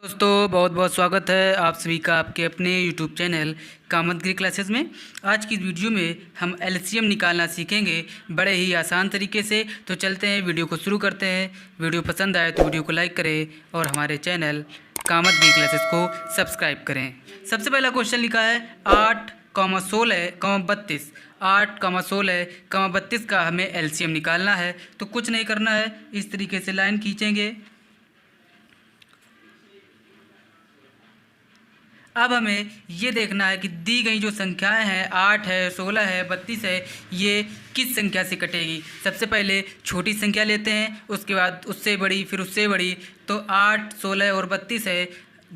दोस्तों बहुत बहुत स्वागत है आप सभी का आपके अपने YouTube चैनल कामतगिरी क्लासेस में। आज की वीडियो में हम एलसीएम निकालना सीखेंगे बड़े ही आसान तरीके से। तो चलते हैं, वीडियो को शुरू करते हैं। वीडियो पसंद आए तो वीडियो को लाइक करें और हमारे चैनल कामतगिरी क्लासेस को सब्सक्राइब करें। सबसे पहला क्वेश्चन लिखा है 8,16,32। 8,16,32 का हमें एलसीएम निकालना है। तो कुछ नहीं करना है, इस तरीके से लाइन खींचेंगे। अब हमें ये देखना है कि दी गई जो संख्याएं हैं 8 है, 16 है, 32 है, ये किस संख्या से कटेगी। सबसे पहले छोटी संख्या लेते हैं, उसके बाद उससे बड़ी, फिर उससे बड़ी। तो 8, 16 और 32 है,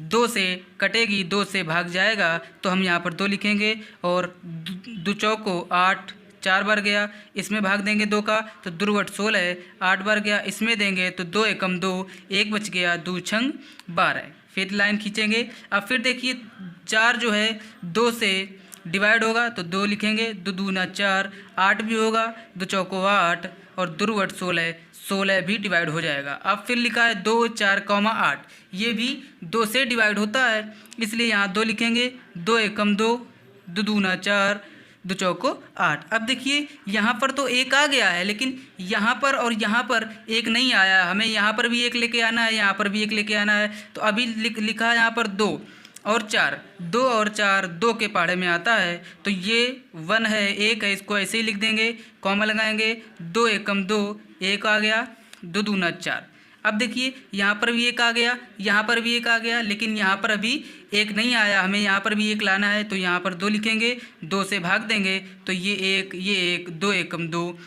2 से कटेगी, 2 से भाग जाएगा तो हम यहाँ पर 2 लिखेंगे। और दो चौको 8, 4 बार गया, इसमें भाग देंगे 2 का तो दुर्वट 16, 8 बार गया, इसमें देंगे तो 2 एकम 2, 1 बच गया, 2 छंग 12। फिर लाइन खींचेंगे। अब फिर देखिए 4 जो है 2 से डिवाइड होगा तो 2 लिखेंगे, 2 दूना 4, 8 भी होगा, 2 चौको 8 और दुर्वट 16, 16 भी डिवाइड हो जाएगा। अब फिर लिखा है 2, 4, 8, ये भी 2 से डिवाइड होता है, इसलिए यहाँ 2 लिखेंगे, 2 एकम 2, 2 दूना 4, 2 चौको 8। अब देखिए यहाँ पर तो 1 आ गया है, लेकिन यहाँ पर और यहाँ पर 1 नहीं आया। हमें यहाँ पर भी 1 लेके आना है, यहाँ पर भी 1 लेके आना है। तो अभी लिखा है यहाँ पर 2 और 4, 2 और 4 2 के पहाड़े में आता है। तो ये 1 है, 1 है, इसको ऐसे ही लिख देंगे, कॉमा लगाएंगे, 2 एकम 2, 1 आ गया, 2 दूना 4। अब देखिए यहाँ पर भी 1 आ गया, यहाँ पर भी 1 आ गया, लेकिन यहाँ पर अभी 1 नहीं आया, हमें यहाँ पर भी 1 लाना है। तो यहाँ पर 2 लिखेंगे, 2 से भाग देंगे तो ये 1, 2 एकम 2,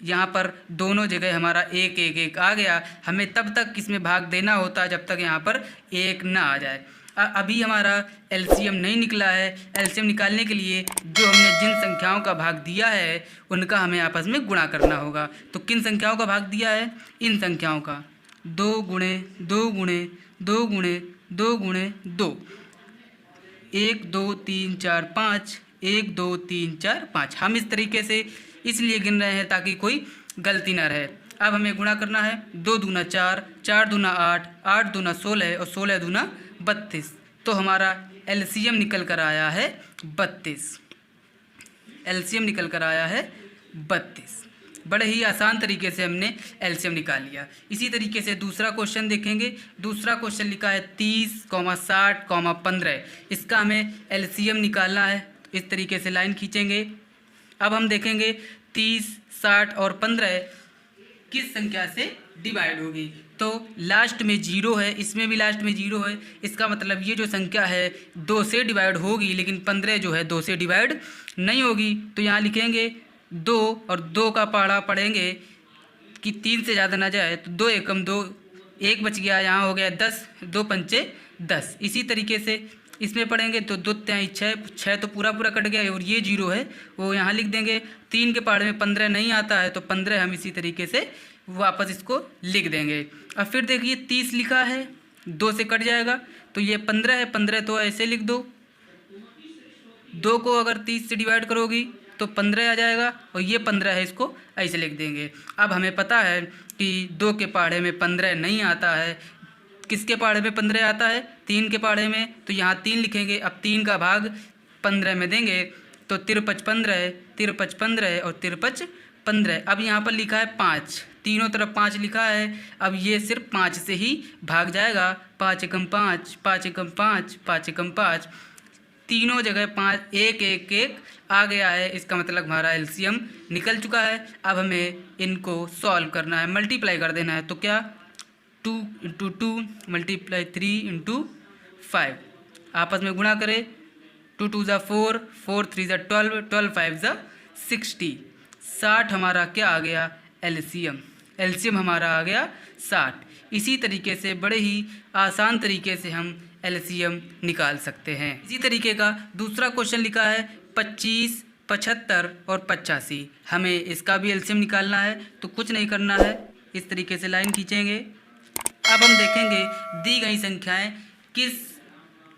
यहाँ पर दोनों जगह हमारा 1, 1, 1 आ गया। हमें तब तक इसमें भाग देना होता है जब तक यहाँ पर 1 ना आ जाए। अभी हमारा एलसीएम नहीं निकला है। एलसीएम निकालने के लिए जो हमने जिन संख्याओं का भाग दिया है उनका हमें आपस में गुणा करना होगा। तो किन संख्याओं का भाग दिया है? इन संख्याओं का, 2 गुणे 2 गुणे 2 गुणे 2 गुणे 2, 1 2 3 4 5, 1 2 3 4 5। हम इस तरीके से इसलिए गिन रहे हैं ताकि कोई गलती ना रहे। अब हमें गुणा करना है, 2 दूना 4, 4 दूना 8, 8 दूना 16 और 16 दूना 32। तो हमारा एलसीएम निकल कर आया है 32। एलसीएम निकल कर आया है 32। बड़े ही आसान तरीके से हमने एलसीएम निकाल लिया। इसी तरीके से दूसरा क्वेश्चन देखेंगे। दूसरा क्वेश्चन लिखा है 30, 60, 15। इसका हमें एलसीएम निकालना है। इस तरीके से लाइन खींचेंगे। अब हम देखेंगे 30, 60 और 15 किस संख्या से डिवाइड होगी। तो लास्ट में 0 है, इसमें भी लास्ट में 0 है। इसका मतलब ये जो संख्या है 2 से डिवाइड होगी, लेकिन 15 जो है 2 से डिवाइड नहीं होगी। तो यहाँ लिखेंगे 2 और 2 का पहाड़ा पढ़ेंगे कि 3 से ज़्यादा ना जाए। तो 2 एकम 2, 1 बच गया, यहाँ हो गया 10, 2 पंचे 10। इसी तरीके से इसमें पढ़ेंगे तो 2 3 6, 6 तो पूरा कट गया और ये 0 है वो यहाँ लिख देंगे। 3 के पहाड़े में 15 नहीं आता है तो 15 हम इसी तरीके से वापस इसको लिख देंगे। अब फिर देखिए 30 लिखा है, 2 से कट जाएगा तो ये 15 है, 15 तो ऐसे लिख दो। 2 को अगर 30 से डिवाइड करोगी तो 15 आ जाएगा और ये 15 है, इसको ऐसे लिख देंगे। अब हमें पता है कि 2 के पहाड़े में 15 नहीं आता है। किसके पहाड़े में 15 आता है? 3 के पहाड़े में। तो यहाँ 3 लिखेंगे। अब 3 का भाग 15 में देंगे तो 53 15, 53 15 और 53 15। अब यहाँ पर लिखा है 5, तीनों तरफ 5 लिखा है। अब ये सिर्फ 5 से ही भाग जाएगा। 5 एकम 5, 5 एकम 5, 5 एकम 5, तीनों जगह 5, 1 1 1 आ गया है। इसका मतलब हमारा एलसीएम निकल चुका है। अब हमें इनको सॉल्व करना है, मल्टीप्लाई कर देना है। तो क्या 2 × 2 मल्टीप्लाई 3 × 5, आपस में गुणा करें। 2 2 ज़ा 4, 4 3 ज़ा 12, 12 5 ज़ा 60। 60 हमारा क्या आ गया? एलसीएम। एलसीएम हमारा आ गया 60। इसी तरीके से बड़े ही आसान तरीके से हम एलसीएम निकाल सकते हैं। इसी तरीके का दूसरा क्वेश्चन लिखा है 25, 75 और 85। हमें इसका भी एलसीएम निकालना है। तो कुछ नहीं करना है, इस तरीके से लाइन खींचेंगे। अब हम देखेंगे दी गई संख्याएं किस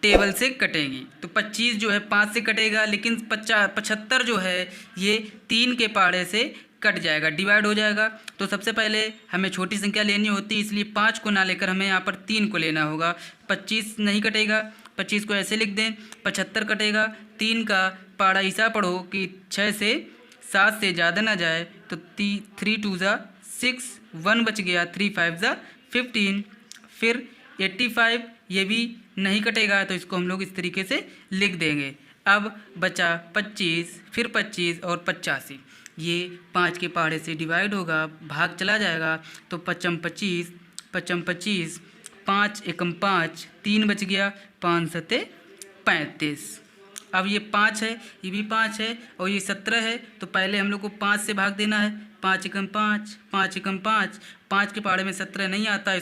टेबल से कटेंगी। तो 25 जो है 5 से कटेगा, लेकिन 75 जो है ये 3 के पहाड़े से कट जाएगा, डिवाइड हो जाएगा। तो सबसे पहले हमें छोटी संख्या लेनी होती है, इसलिए 5 को ना लेकर हमें यहाँ पर 3 को लेना होगा। 25 नहीं कटेगा, 25 को ऐसे लिख दें। 75 कटेगा, 3 का पाड़ा हिसाब पढ़ो कि 6 से 7 से ज़्यादा ना जाए, तो 3 2 ज़ा 6, 1 बच गया, 3 5 ज़ा 15। फिर 85 ये भी नहीं कटेगा, तो इसको हम लोग इस तरीके से लिख देंगे। अब बचा 25, फिर 25 और 85, ये 5 के पहाड़े से डिवाइड होगा, भाग चला जाएगा। तो 55 25, 55 25, 5 एकम 5, 3 बच गया, 5 सते 35। अब ये 5 है, ये भी 5 है और ये 17 है, तो पहले हम लोग को 5 से भाग देना है। 5 एकम 5, 5 एकम 5, 5 के पहाड़े में 17 नहीं आता,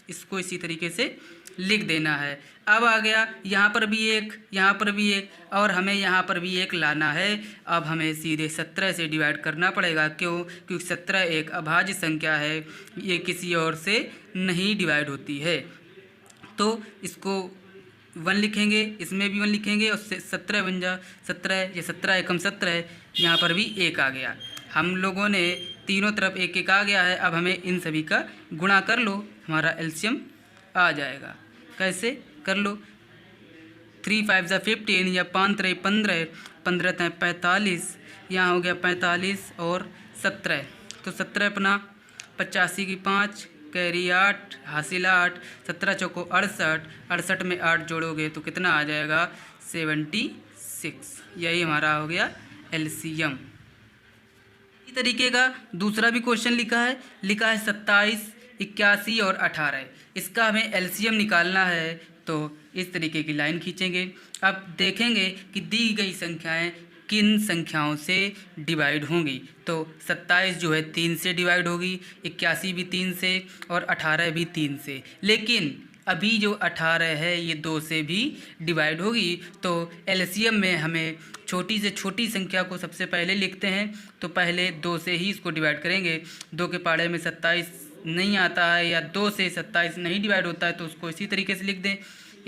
इसको इसी तरीके से लिख देना है। अब आ गया यहाँ पर भी एक, यहाँ पर भी एक, और हमें यहाँ पर भी एक लाना है। अब हमें सीधे 17 से डिवाइड करना पड़ेगा। क्यों? क्योंकि 17 एक अभाज्य संख्या है, ये किसी और से नहीं डिवाइड होती है। तो इसको 1 लिखेंगे, इसमें भी 1 लिखेंगे और 17 बन जा 17, ये 17 एकम 17 है, यहाँ पर भी 1 आ गया। हम लोगों ने तीनों तरफ 1 1 आ गया है। अब हमें इन सभी का गुणा कर लो, हमारा एलसीएम आ जाएगा। कैसे कर लो? 3 5 ज़ा 15 या 5 3 15, 15 3 45, यहाँ हो गया 45 और 17, तो 17 अपना 85 की 5, कैरी 8, हासिल 8, 17 चौको 68, 68 में 8 जोड़ोगे तो कितना आ जाएगा? 76। यही हमारा हो गया एलसीएम। इसी तरीके का दूसरा भी क्वेश्चन लिखा है 27, 81 और 18। इसका हमें एलसीएम निकालना है, तो इस तरीके की लाइन खींचेंगे। अब देखेंगे कि दी गई संख्याएं किन संख्याओं से डिवाइड होंगी। तो 27 जो है 3 से डिवाइड होगी, 81 भी 3 से और 18 भी 3 से। लेकिन अभी जो 18 है ये 2 से भी डिवाइड होगी। तो एलसीएम में हमें छोटी से छोटी संख्या को सबसे पहले लिखते हैं, तो पहले 2 से ही इसको डिवाइड करेंगे। 2 के पहाड़े में 27 नहीं आता है या 2 से 27 नहीं डिवाइड होता है, तो उसको इसी तरीके से लिख दें।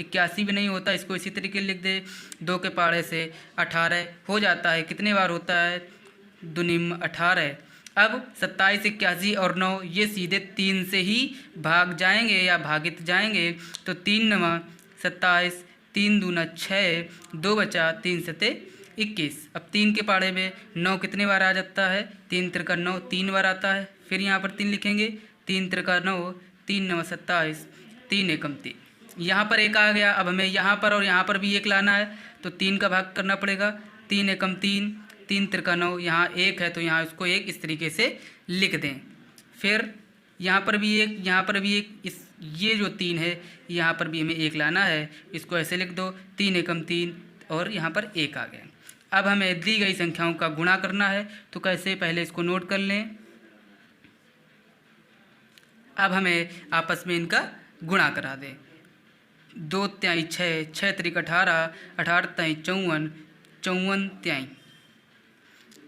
81 भी नहीं होता, इसको इसी तरीके से लिख दें। 2 के पहाड़े से 18 हो जाता है, कितने बार होता है? दुनिम 18। अब 27, 81 और 9 ये सीधे 3 से ही भाग जाएंगे या भागित जाएंगे। तो 3 9 27, 3 दूना 6, 2 बचा, 3 सते 21। अब 3 के पहाड़े में 9 कितने बार आ जाता है? 3 त्रिका 9 3 बार आता है। फिर यहाँ पर 3 लिखेंगे, 3 त्रिका 9, 3 9 27, 3 एकम 3, यहाँ पर 1 आ गया। अब हमें यहाँ पर और यहाँ पर भी 1 लाना है, तो 3 का भाग करना पड़ेगा। 3 एकम 3, 3 त्रिका 9, यहाँ 1 है तो यहाँ इसको 1 इस तरीके से लिख दें। फिर यहाँ पर भी 1, यहाँ पर भी 1, ये जो 3 है यहाँ पर भी हमें 1 लाना है, इसको ऐसे लिख दो। 3 एकम 3 और यहाँ पर 1 आ गया। अब हमें दी गई संख्याओं का गुणा करना है, तो कैसे? पहले इसको नोट कर लें। अब हमें आपस में इनका गुणा करा दें। 2 त्याई 6, 6 त्रिक 18, 18 त्याई 54, 54 त्याई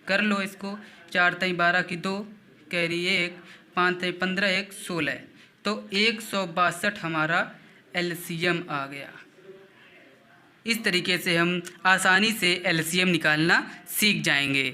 कर लो इसको। 4 त्याई 12 की 2, कैरी 1, 5 त्याई 15, 1 16, तो 162 हमारा एलसीएम आ गया। इस तरीके से हम आसानी से एलसीएम निकालना सीख जाएंगे।